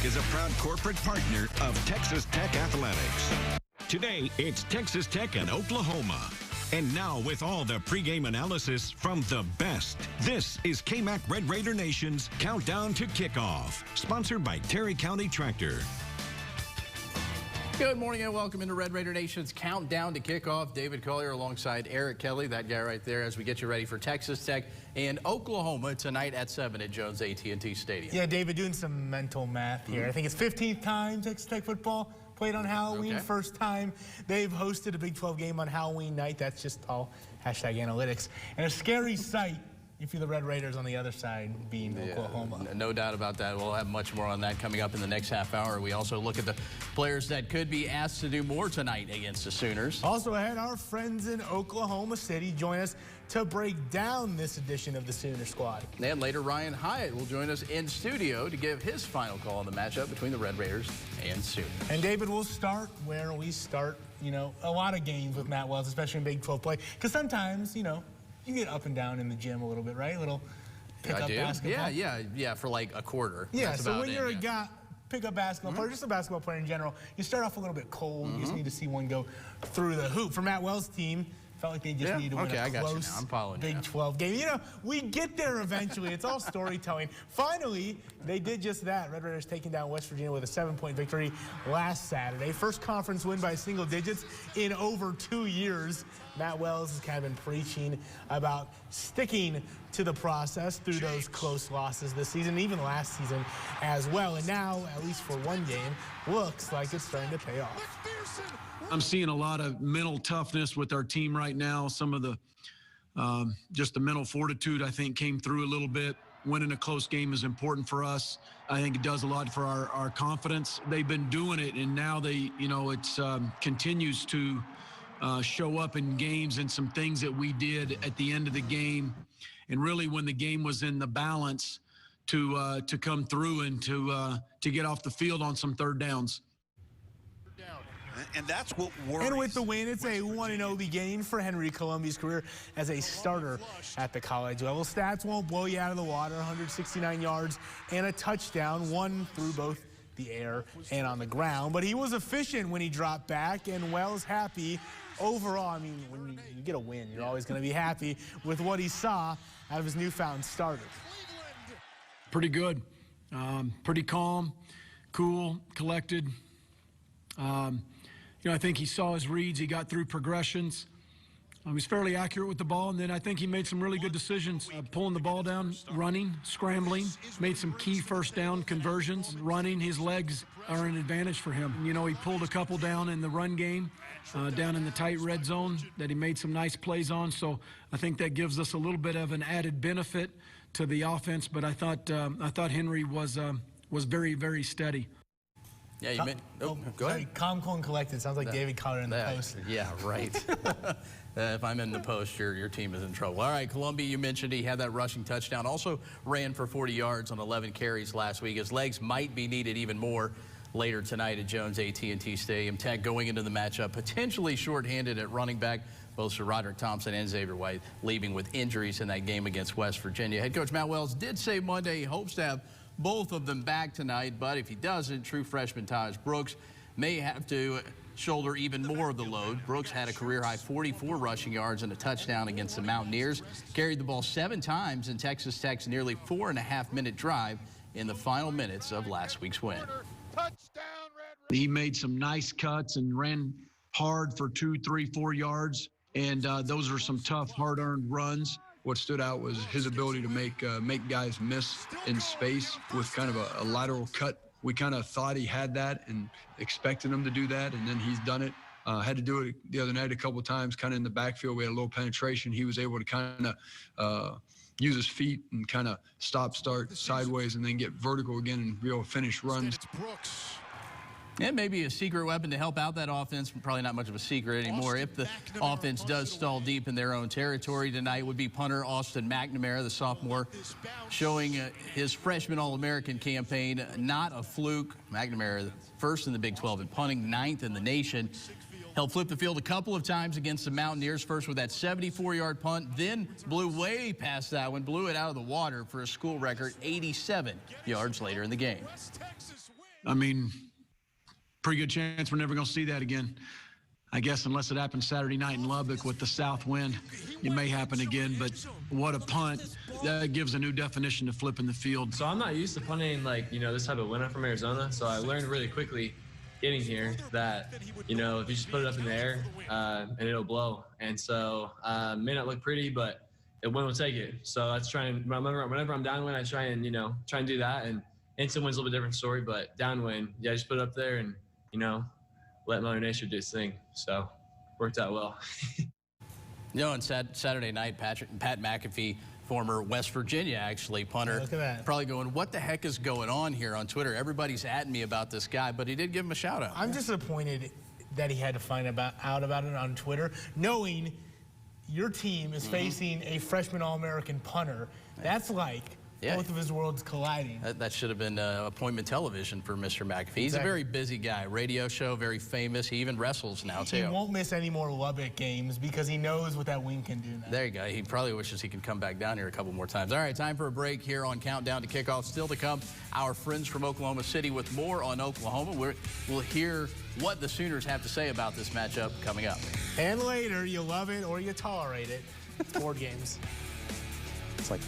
is a proud corporate partner of Texas Tech Athletics. Today, it's Texas Tech and Oklahoma. And now, with all the pregame analysis from the best, this is KMAC Red Raider Nation's Countdown to Kickoff, sponsored by Terry County Tractor. Good morning and welcome into Red Raider Nation's Countdown to Kickoff. David Collier alongside Eric Kelly, that guy right there, as we get you ready for Texas Tech and Oklahoma tonight at 7 at Jones AT&T Stadium. Yeah, David, doing some mental math here. I think it's 15th time Texas Tech football played on Halloween. Okay. First time they've hosted a Big 12 game on Halloween night. That's just all hashtag analytics. And a scary sight if you're the Red Raiders on the other side being Oklahoma. No doubt about that. We'll have much more on that coming up in the next half hour. We also look at the players that could be asked to do more tonight against the Sooners. Also ahead, our friends in Oklahoma City join us to break down this edition of the Sooner Squad. And later, Ryan Hyatt will join us in studio to give his final call on the matchup between the Red Raiders and Sooners. And David, we'll start where we start, a lot of games with Matt Wells, especially in Big 12 play. Because sometimes, you get up and down in the gym a little bit, right? A little pick-up basketball. Yeah, for like a quarter. Yeah, so when you're a guy, pick-up basketball player, just a basketball player in general, you start off a little bit cold. You just need to see one go through the hoop. For Matt Wells' team, felt like they just needed to win a close Big 12 game. We get there eventually. It's all storytelling. Finally, they did just that. Red Raiders taking down West Virginia with a 7-point victory last Saturday. First conference win by single digits in over 2 years. Matt Wells has kind of been preaching about sticking to the process through those close losses this season, even last season as well. And now, at least for one game, looks like it's starting to pay off. I'm seeing a lot of mental toughness with our team right now. Some of the just the mental fortitude, I think, came through a little bit. Winning a close game is important for us. I think it does a lot for our confidence. They've been doing it, and now they, it's continues to show up in games and some things that we did at the end of the game, and really when the game was in the balance to come through and to get off the field on some third downs. And that's what worries. And with the win, it's a 1-0 beginning for Henry Colombi's career as a starter at the college level. Stats won't blow you out of the water. 169 yards and a touchdown, one through both the air and on the ground. But he was efficient when he dropped back, and Wells happy overall. I mean, when you get a win, you're always going to be happy with what he saw out of his newfound starter. Pretty good. Pretty calm, cool, collected. I think he saw his reads. He got through progressions. He was fairly accurate with the ball, and then I think he made some really good decisions. Pulling the ball down, running, scrambling, made some key first down conversions. Running, his legs are an advantage for him. He pulled a couple down in the run game, down in the tight red zone that he made some nice plays on. So I think that gives us a little bit of an added benefit to the offense. But I thought Henry was very, very steady. Yeah, you meant. Go ahead. Calm, cool, and collected. Sounds like David Collier in the post. Yeah, right. If I'm in the post, your team is in trouble. All right, Columbia, you mentioned he had that rushing touchdown. Also ran for 40 yards on 11 carries last week. His legs might be needed even more later tonight at Jones AT&T Stadium. Tech going into the matchup potentially shorthanded at running back. Both Sir Roderick Thompson and Xavier White leaving with injuries in that game against West Virginia. Head coach Matt Wells did say Monday he hopes to have both of them back tonight, but if he doesn't, true freshman Taj Brooks may have to shoulder even more of the load. Brooks had a career-high 44 rushing yards and a touchdown against the Mountaineers, carried the ball 7 times in Texas Tech's nearly 4.5-minute drive in the final minutes of last week's win. He made some nice cuts and ran hard for 2, 3, 4 yards, and those are some tough, hard-earned runs. What stood out was his ability to make guys miss in space with kind of a lateral cut. We kind of thought he had that and expected him to do that, and then he's done it. Had to do it the other night a couple of times, kind of in the backfield. We had a little penetration. He was able to kind of use his feet and kind of start sideways and then get vertical again and be able to finish runs. And maybe a secret weapon to help out that offense, probably not much of a secret anymore. If the offense does stall deep in their own territory tonight, would be punter Austin McNamara, the sophomore, showing his freshman All-American campaign not a fluke. McNamara, first in the Big 12 in punting, 9th in the nation. Helped flip the field a couple of times against the Mountaineers, first with that 74-yard punt, then blew way past that one, blew it out of the water for a school record 87 yards later in the game. I mean, pretty good chance we're never going to see that again. I guess unless it happens Saturday night in Lubbock with the south wind, it may happen again. But what a punt. That gives a new definition to flipping the field. So I'm not used to punting, like, this type of wind from Arizona. So I learned really quickly getting here that, if you just put it up in the air and it'll blow. And so it may not look pretty, but the wind will take it. So that's whenever I'm downwind, I try and do that. And instant wind's a little bit different story, but downwind, yeah, just put it up there and, let Mother Nature do its thing. So worked out well. And Saturday night, Pat McAfee, former West Virginia, actually, punter, look at that. Probably going, what the heck is going on here on Twitter? Everybody's at me about this guy, but he did give him a shout out. I'm disappointed that he had to find out about it on Twitter, knowing your team is facing a freshman All-American punter. That's like both of his worlds colliding. That should have been appointment television for Mr. McAfee. He's a very busy guy. Radio show, very famous. He even wrestles now, too. He won't miss any more Lubbock games because he knows what that wind can do now. There you go. He probably wishes he could come back down here a couple more times. All right, time for a break here on Countdown to Kickoff. Still to come, our friends from Oklahoma City with more on Oklahoma. We'll hear what the Sooners have to say about this matchup coming up. And later, you love it or you tolerate it. Board games. It's like